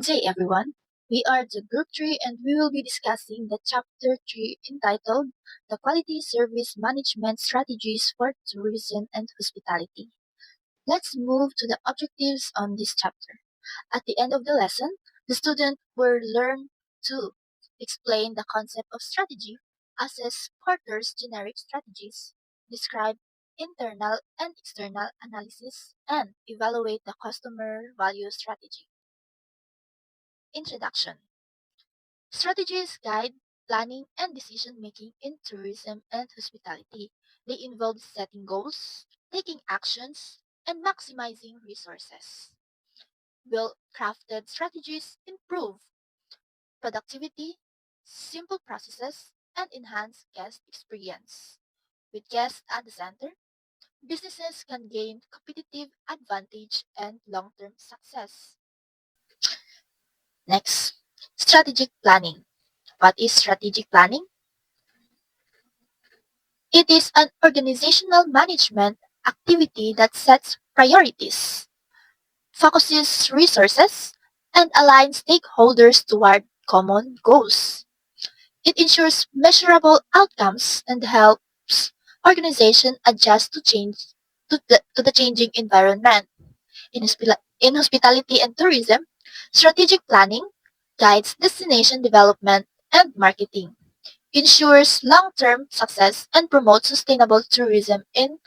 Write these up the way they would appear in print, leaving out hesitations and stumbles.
day, everyone. We are the Group 3 and we will be discussing the Chapter 3 entitled The Quality Service Management Strategies for Tourism and Hospitality. Let's move to the objectives on this chapter. At the end of the lesson, the student will learn to explain the concept of strategy, assess Porter's generic strategies, describe internal and external analysis, and evaluate the customer value strategy. Introduction. Strategies guide planning and decision making in tourism and hospitality. They involve setting goals, taking actions, and maximizing resources. Well crafted strategies improve productivity, simple processes, and enhance guest experience. With guests at the center, businesses can gain competitive advantage and long term success. Next, strategic planning. What is strategic planning? It is an organizational management activity that sets priorities, focuses resources, and aligns stakeholders toward common goals. It ensures measurable outcomes and helps organizations adjust to the changing environment. In hospitality and tourism, strategic planning guides destination development and marketing, ensures long-term success, and promotes sustainable tourism and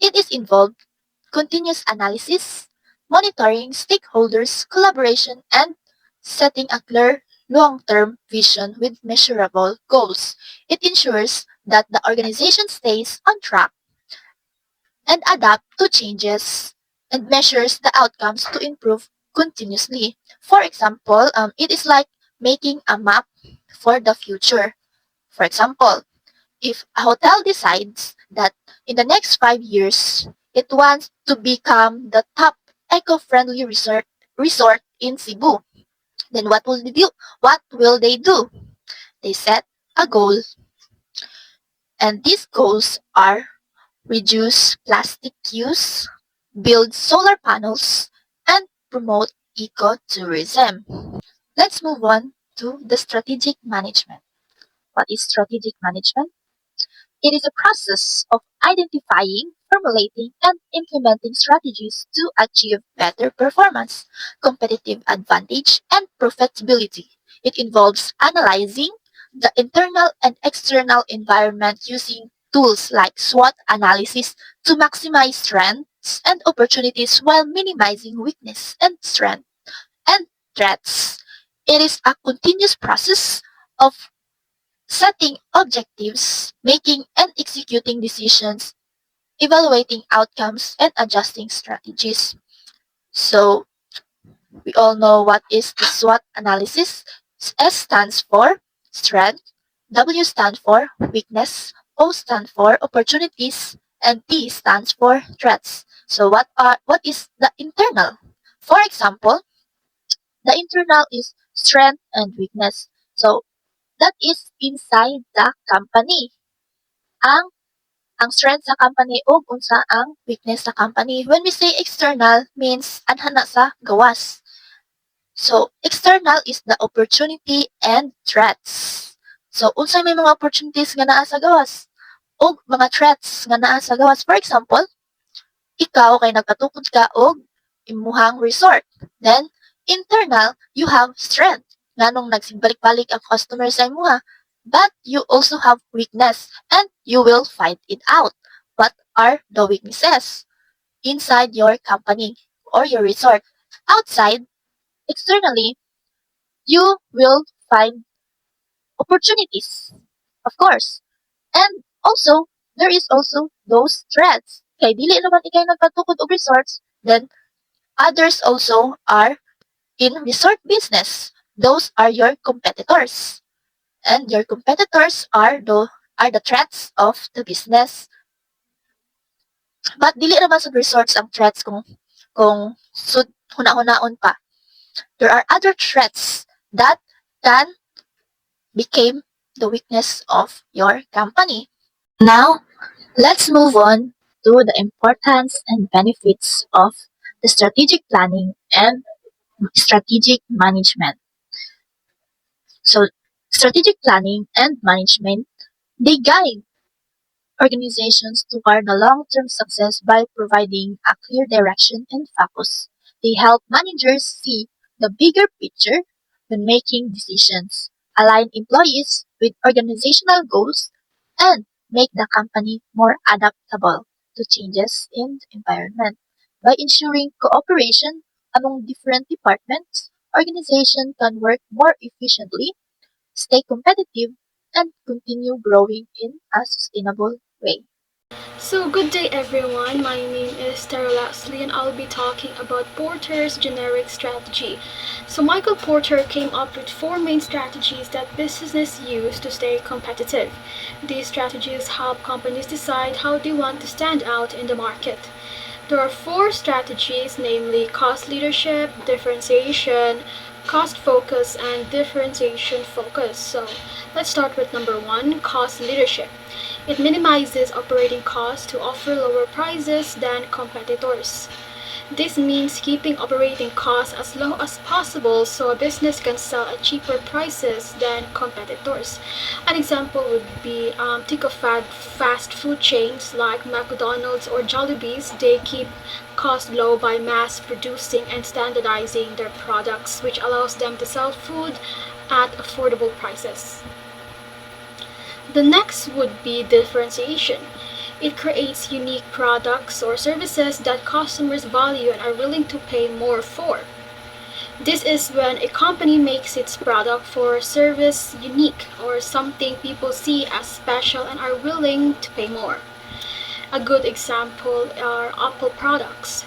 it is involved continuous analysis, monitoring stakeholders, collaboration, and setting a clear long-term vision with measurable goals. It ensures that the organization stays on track and adapt to changes and measures the outcomes to improve continuously. For example, it is like making a map for the future. For example, if a hotel decides that in the next 5 years it wants to become the top eco-friendly resort in Cebu, then what will they do? What will they do? They set a goal, and these goals are reduce plastic use, build solar panels, and promote ecotourism. Let's move on to the strategic management. What is strategic management? It is a process of identifying, formulating, and implementing strategies to achieve better performance, competitive advantage, and profitability. It involves analyzing the internal and external environment using tools like SWOT analysis to maximize strengths and opportunities while minimizing weakness and strength and threats. It is a continuous process of setting objectives, making and executing decisions, evaluating outcomes, and adjusting strategies. So, we all know what is the SWOT analysis. S stands for strength, W stands for weakness, O stands for opportunities, and T stands for threats. So, what is the internal? For example, the internal is strength and weakness. So, that is inside the company. Ang ang strength sa company ug unsa ang weakness sa company. When we say external means anhana sa gawas. So external is the opportunity and threats. So unsay may mga opportunities nga naa sa gawas ug mga threats nga naa sa gawas. For example, ikaw kay nagpatukod ka og imuhang resort. Then internal, you have strength nganong nagsigbalik-balik ang customer sa imuha. But you also have weakness and you will find it out. What are the weaknesses inside your company or your resort? Outside, externally, you will find opportunities, of course. And also, there is also those threats. Kay dili naman ikay nagpatukod og resorts, then others also are in resort business. Those are your competitors. And your competitors are the threats of the business. But dili naman sa resorts ang threats kung sud huna-hunaon pa. There are other threats that can become the weakness of your company. Now, let's move on to the importance and benefits of the strategic planning and strategic management. So, strategic planning and management, they guide organizations toward a long-term success by providing a clear direction and focus. They help managers see the bigger picture when making decisions, align employees with organizational goals, and make the company more adaptable to changes in the environment. By ensuring cooperation among different departments, organization can work more efficiently, stay competitive, and continue growing in a sustainable way. So, good day everyone. My name is Tara Laxley and I'll be talking about Porter's generic strategy. So, Michael Porter came up with four main strategies that businesses use to stay competitive. These strategies help companies decide how they want to stand out in the market. There are four strategies, namely cost leadership, differentiation, cost focus, and differentiation focus. So let's start with number one, cost leadership. It minimizes operating costs to offer lower prices than competitors. This means keeping operating costs as low as possible so a business can sell at cheaper prices than competitors. An example would be think of fast food chains like McDonald's or Jollibee's. They keep costs low by mass producing and standardizing their products, which allows them to sell food at affordable prices. The next would be differentiation. It creates unique products or services that customers value and are willing to pay more for. This is when a company makes its product or service unique or something people see as special and are willing to pay more. A good example are Apple products.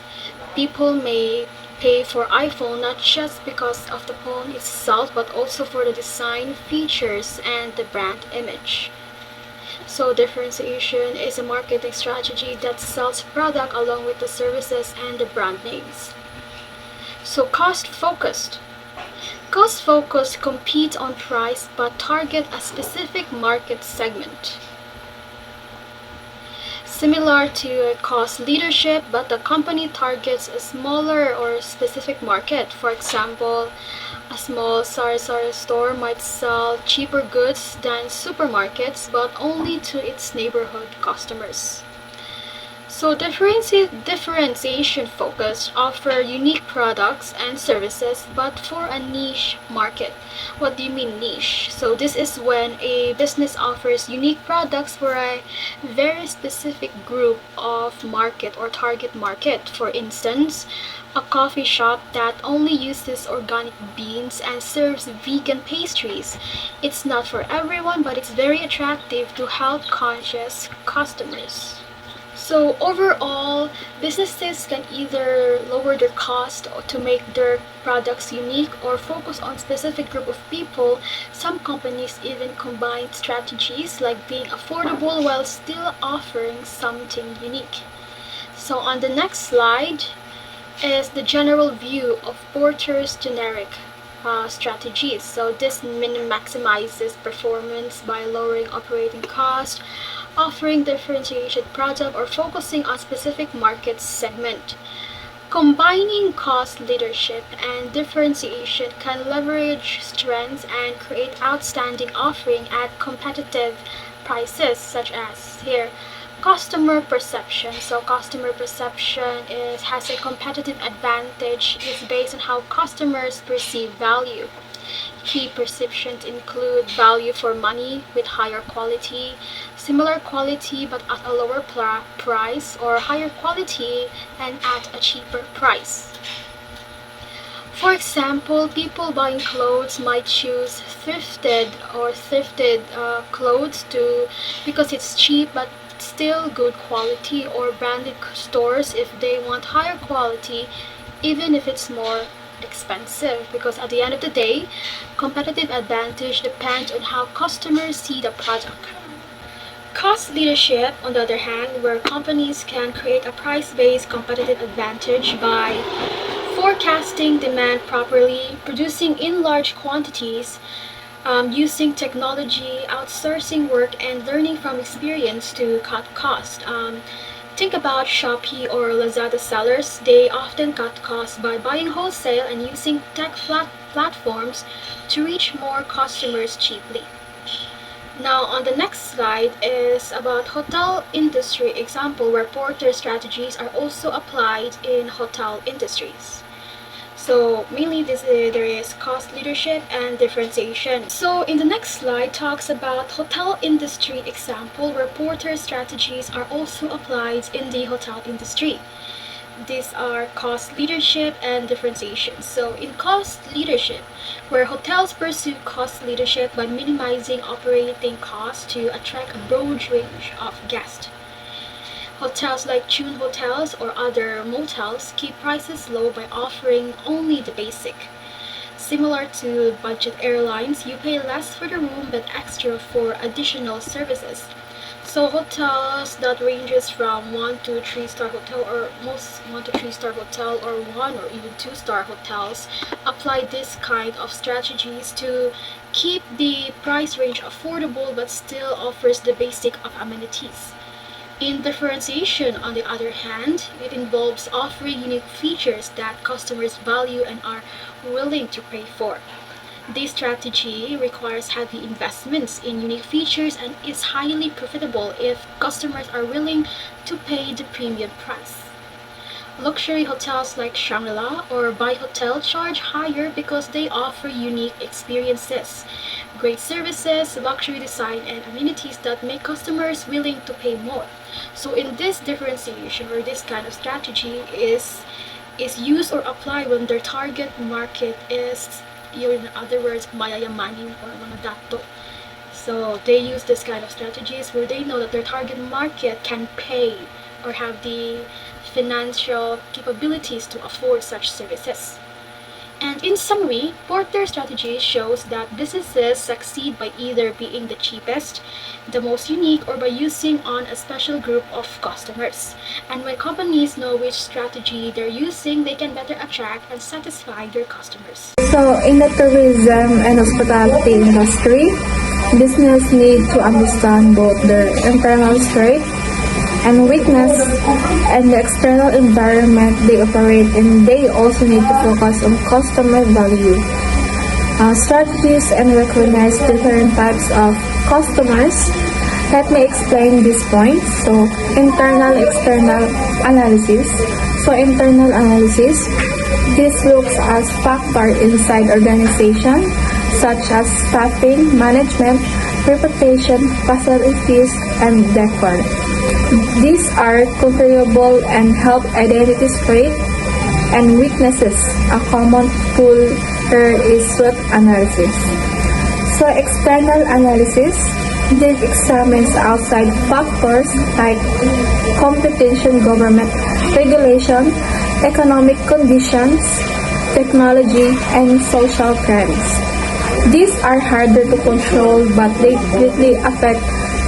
People may pay for iPhone not just because of the phone itself but also for the design, features, and the brand image. So differentiation is a marketing strategy that sells product along with the services and the brand names. So cost focused. Cost focused compete on price but target a specific market segment. Similar to cost leadership, but the company targets a smaller or specific market. For example, a small sari-sari store might sell cheaper goods than supermarkets, but only to its neighborhood customers. So differentiation focus offer unique products and services but for a niche market. What do you mean niche? So this is when a business offers unique products for a very specific group of market or target market. For instance, a coffee shop that only uses organic beans and serves vegan pastries. It's not for everyone, but it's very attractive to health conscious customers. So overall, businesses can either lower their cost to make their products unique or focus on specific group of people. Some companies even combine strategies like being affordable while still offering something unique. So on the next slide is the general view of Porter's generic strategies. So this maximizes performance by lowering operating costs, offering differentiated product, or focusing on specific market segment. Combining cost leadership and differentiation can leverage strengths and create outstanding offering at competitive prices, such as here customer perception. So customer perception has a competitive advantage is based on how customers perceive value. Key perceptions include value for money with higher quality, similar quality but at a lower price, or higher quality and at a cheaper price. For example, people buying clothes might choose thrifted clothes because it's cheap but still good quality, or branded stores if they want higher quality even if it's more expensive, because at the end of the day, competitive advantage depends on how customers see the product. Cost leadership, on the other hand, where companies can create a price-based competitive advantage by forecasting demand properly, producing in large quantities, using technology, outsourcing work, and learning from experience to cut cost. Think about Shopee or Lazada sellers. They often cut costs by buying wholesale and using platforms to reach more customers cheaply. Now on the next slide is about hotel industry example where porter strategies are also applied in hotel industries. So mainly there is cost leadership and differentiation. So in the next slide talks about hotel industry example where porter strategies are also applied in the hotel industry. These are cost leadership and differentiation. So in cost leadership, where hotels pursue cost leadership by minimizing operating costs to attract a broad range of guests. Hotels like Tune Hotels or other motels keep prices low by offering only the basic. Similar to budget airlines, you pay less for the room but extra for additional services. So hotels that ranges from 1 to 3 star hotel or most 1 to 3 star hotel or 1 or even 2 star hotels apply this kind of strategies to keep the price range affordable but still offers the basic of amenities. In differentiation, on the other hand, it involves offering unique features that customers value and are willing to pay for. This strategy requires heavy investments in unique features and is highly profitable if customers are willing to pay the premium price. Luxury hotels like Shangri-La or Bai Hotel charge higher because they offer unique experiences, great services, luxury design, and amenities that make customers willing to pay more. So in this differentiation or this kind of strategy is used or applied when their target market is, in other words, mayayamanin or mga dato. So they use this kind of strategies where they know that their target market can pay or have the financial capabilities to afford such services. And in summary, porter strategy shows that businesses succeed by either being the cheapest, the most unique, or by using on a special group of customers. And when companies know which strategy they're using, they can better attract and satisfy their customers. So, in the tourism and hospitality industry, business need to understand both their internal strength and weakness and the external environment they operate in. They also need to focus on customer value, strategies, and recognize different types of customers. Let me explain these points. So, external analysis. So, internal analysis, this looks as factor inside organization such as staffing, management, reputation, facilities, and decor. These are comparable and help identify strengths and weaknesses. A common tool here is SWOT analysis. So external analysis, this examines outside factors like competition, government regulation, economic conditions, technology, and social trends. These are harder to control but they greatly affect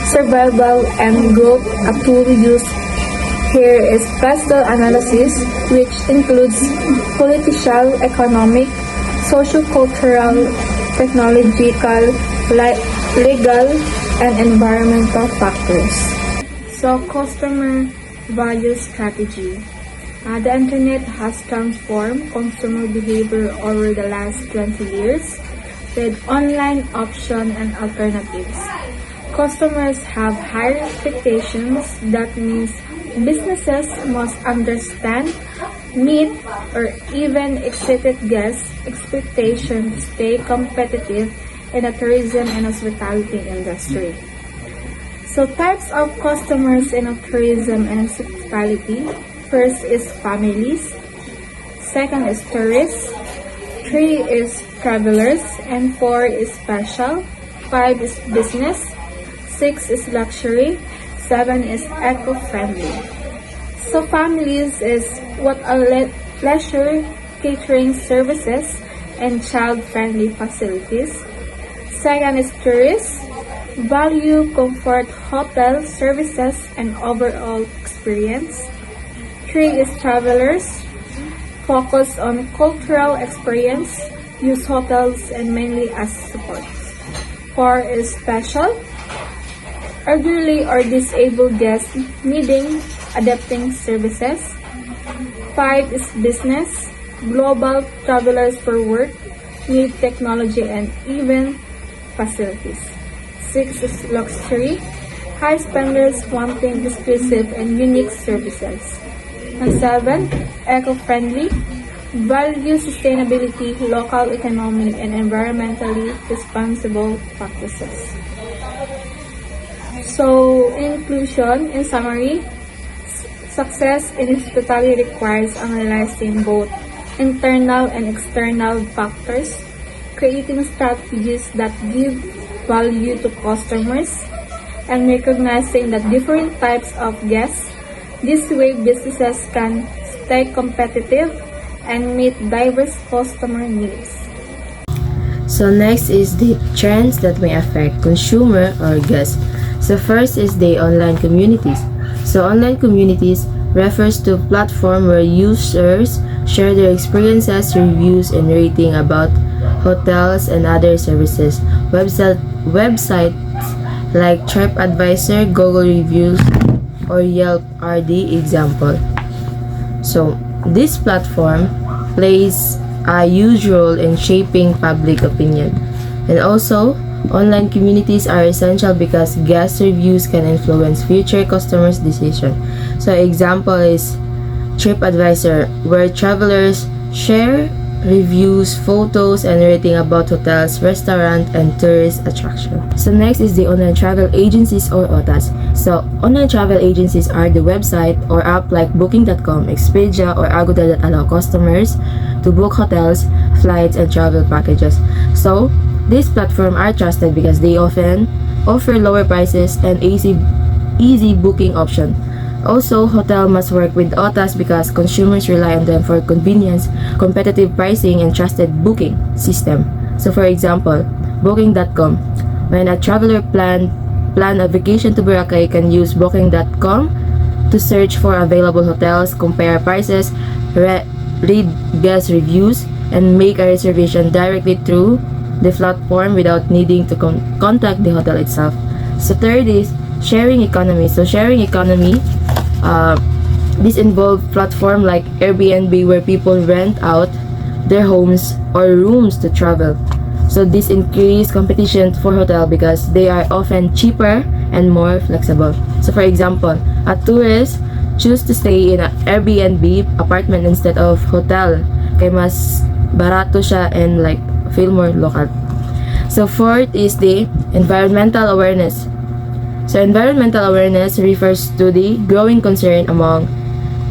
survival and growth. A tool used here is Pestle analysis, which includes political, economic, socio-cultural, technological, legal, and environmental factors. So, customer value strategy. The internet has transformed consumer behavior over the last 20 years with online options and alternatives. Customers have higher expectations. That means businesses must understand, meet, or even exceed guests' expectations to stay competitive in the tourism and hospitality industry. So types of customers in tourism and hospitality. First is families. Second is tourists. 3 is travelers. And 4 is special. 5 is business. 6 is luxury, 7 is eco-friendly. So families is what are leisure catering services and child-friendly facilities. Second is tourists, value, comfort, hotel services, and overall experience. 3 is travelers, focus on cultural experience, use hotels and mainly as support. 4 is special, elderly or disabled guests needing adapting services. 5 is business. Global travelers for work need technology and even facilities. 6 is luxury. High spenders wanting exclusive and unique services. And 7, eco-friendly. Value sustainability, local economy, and environmentally responsible practices. So, in conclusion, in summary, success in hospitality requires analyzing both internal and external factors, creating strategies that give value to customers, and recognizing the different types of guests. This way, businesses can stay competitive and meet diverse customer needs. So next is the trends that may affect consumer or guests. So first is the online communities. So online communities refers to a platform where users share their experiences, reviews, and rating about hotels and other services. Websites like TripAdvisor, Google Reviews, or Yelp are the example. So this platform plays a huge role in shaping public opinion. And also, online communities are essential because guest reviews can influence future customers' decision. So example is TripAdvisor, where travelers share reviews, photos, and rating about hotels, restaurants, and tourist attractions. So next is the online travel agencies or OTAs. So online travel agencies are the website or app like Booking.com, Expedia, or Agoda that allow customers to book hotels, flights, and travel packages. So these platforms are trusted because they often offer lower prices and easy booking option. Also, hotel must work with OTAs because consumers rely on them for convenience, competitive pricing, and trusted booking system. So for example, Booking.com. When a traveler plan a vacation to Boracay, can use Booking.com to search for available hotels, compare prices, read guest reviews, and make a reservation directly through the platform without needing to contact the hotel itself. So third is sharing economy. So sharing economy, this involves platform like Airbnb where people rent out their homes or rooms to travel. So this increases competition for hotel because they are often cheaper and more flexible. So for example, a tourist choose to stay in an Airbnb apartment instead of hotel kay mas barato siya and like feel more local. So fourth is the environmental awareness. So environmental awareness refers to the growing concern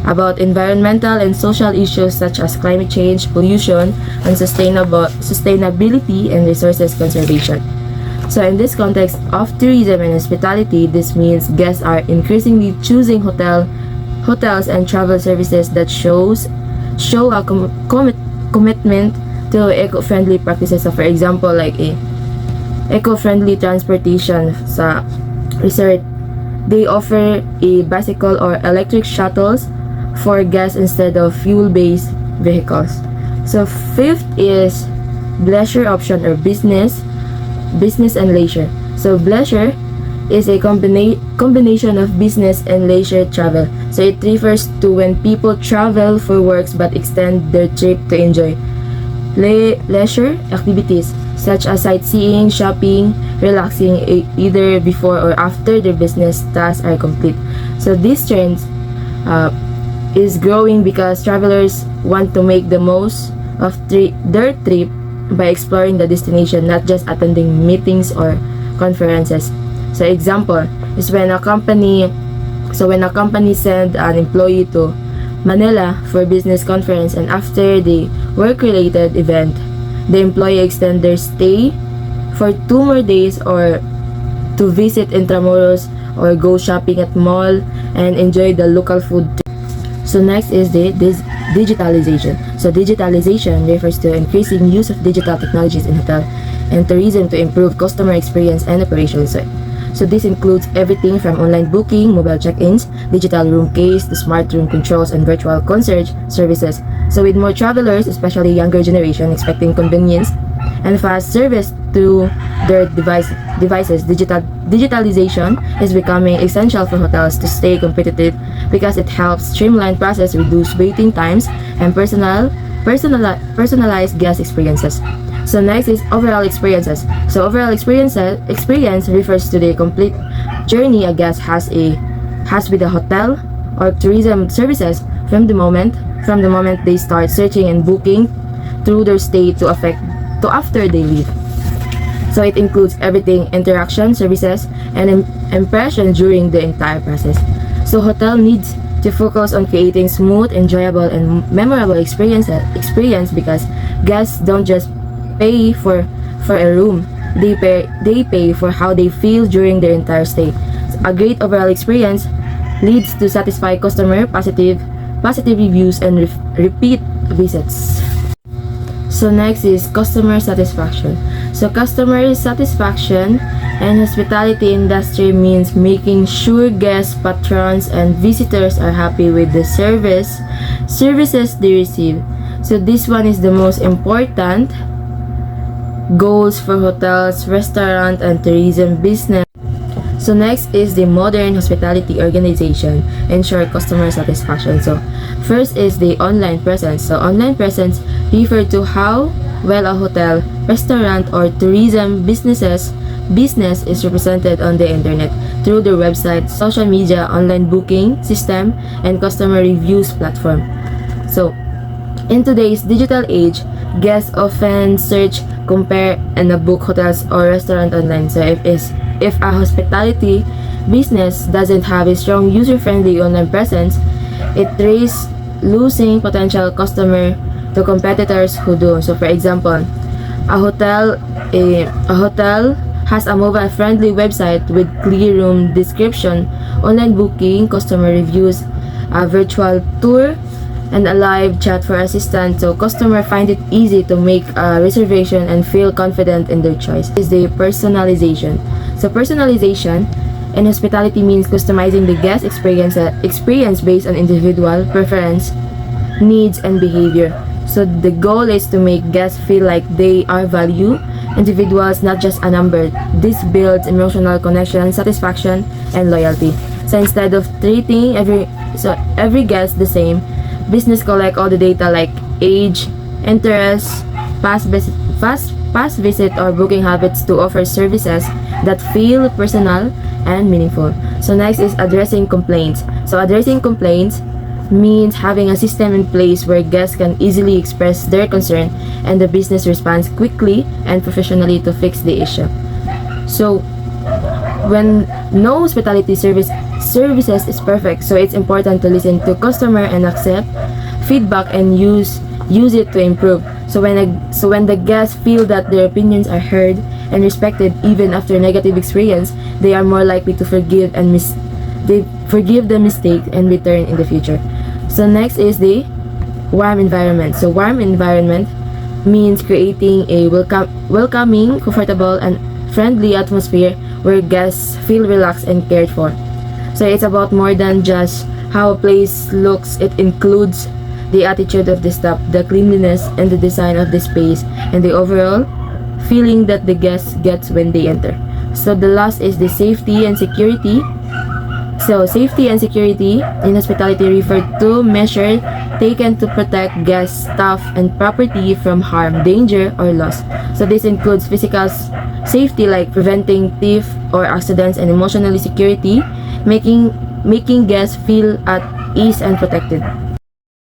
about environmental and social issues such as climate change, pollution, and sustainability and resources conservation. So in this context of tourism and hospitality, this means guests are increasingly choosing hotels and travel services that show a commitment to eco-friendly practices. So for example, like eco-friendly transportation sa resort, they offer a bicycle or electric shuttles for guests instead of fuel-based vehicles. So fifth is leisure option or business and leisure. So leisure is a combination of business and leisure travel. So it refers to when people travel for works but extend their trip to enjoy leisure activities such as sightseeing, shopping, relaxing either before or after their business tasks are complete. So this trend is growing because travelers want to make the most of their trip by exploring the destination, not just attending meetings or conferences. So example is when a company send an employee to Manila for business conference, and after the work-related event, the employee extend their stay for 2 more days or to visit Intramuros or go shopping at mall and enjoy the local food. So next is the digitalization. So digitalization refers to increasing use of digital technologies in hotel and tourism to improve customer experience and operations. So this includes everything from online booking, mobile check-ins, digital room keys, to smart room controls, and virtual concierge services. So with more travelers, especially younger generation, expecting convenience and fast service through their devices. Digitalization is becoming essential for hotels to stay competitive because it helps streamline process, reduce waiting times, and personalized guest experiences. So next is overall experiences. So overall experience refers to the complete journey a guest has with a hotel or tourism services from the moment they start searching and booking through their stay to after they leave. So it includes everything: interaction, services, and impression during the entire process. So hotel needs to focus on creating smooth, enjoyable, and memorable experience because guests don't just pay for a room. They pay for how they feel during their entire stay. A great overall experience leads to satisfied customer, positive reviews, and repeat visits. So next is customer satisfaction. So customer satisfaction and hospitality industry means making sure guests, patrons, and visitors are happy with the services they receive. So this one is the most important goals for hotels, restaurant, and tourism business. So next is the modern hospitality organization, ensure customer satisfaction. So first is the online presence. So online presence refer to how well a hotel, restaurant, or tourism business is represented on the internet through their website, social media, online booking system, and customer reviews platform. So in today's digital age, guests often search, compare, and book hotels or restaurant online. So if a hospitality business doesn't have a strong user-friendly online presence, it risks losing potential customer to competitors who do. So for example, a hotel has a mobile-friendly website with clear room description, online booking, customer reviews, a virtual tour, and a live chat for assistance, so customers find it easy to make a reservation and feel confident in their choice. Is the personalization. So personalization in hospitality means customizing the guest experience based on individual preference, needs, and behavior. So the goal is to make guests feel like they are valued individuals, not just a number. This builds emotional connection, satisfaction, and loyalty. So instead of treating every guest the same, business collect all the data like age, interest, past visit, or booking habits to offer services that feel personal and meaningful. So next is addressing complaints. So addressing complaints means having a system in place where guests can easily express their concern and the business responds quickly and professionally to fix the issue. So when no hospitality services is perfect, so it's important to listen to customer and accept feedback and use it to improve. So when the guests feel that their opinions are heard and respected even after negative experience, they are more likely to forgive the mistake and return in the future. So next is the warm environment. So warm environment means creating a welcoming, comfortable, and friendly atmosphere where guests feel relaxed and cared for. So it's about more than just how a place looks. It includes the attitude of the staff, the cleanliness, and the design of the space, and the overall feeling that the guests gets when they enter. So the last is the safety and security. So safety and security in hospitality refer to measures taken to protect guests, staff, and property from harm, danger, or loss. So this includes physical safety like preventing theft or accidents, and emotional security, making guests feel at ease and protected.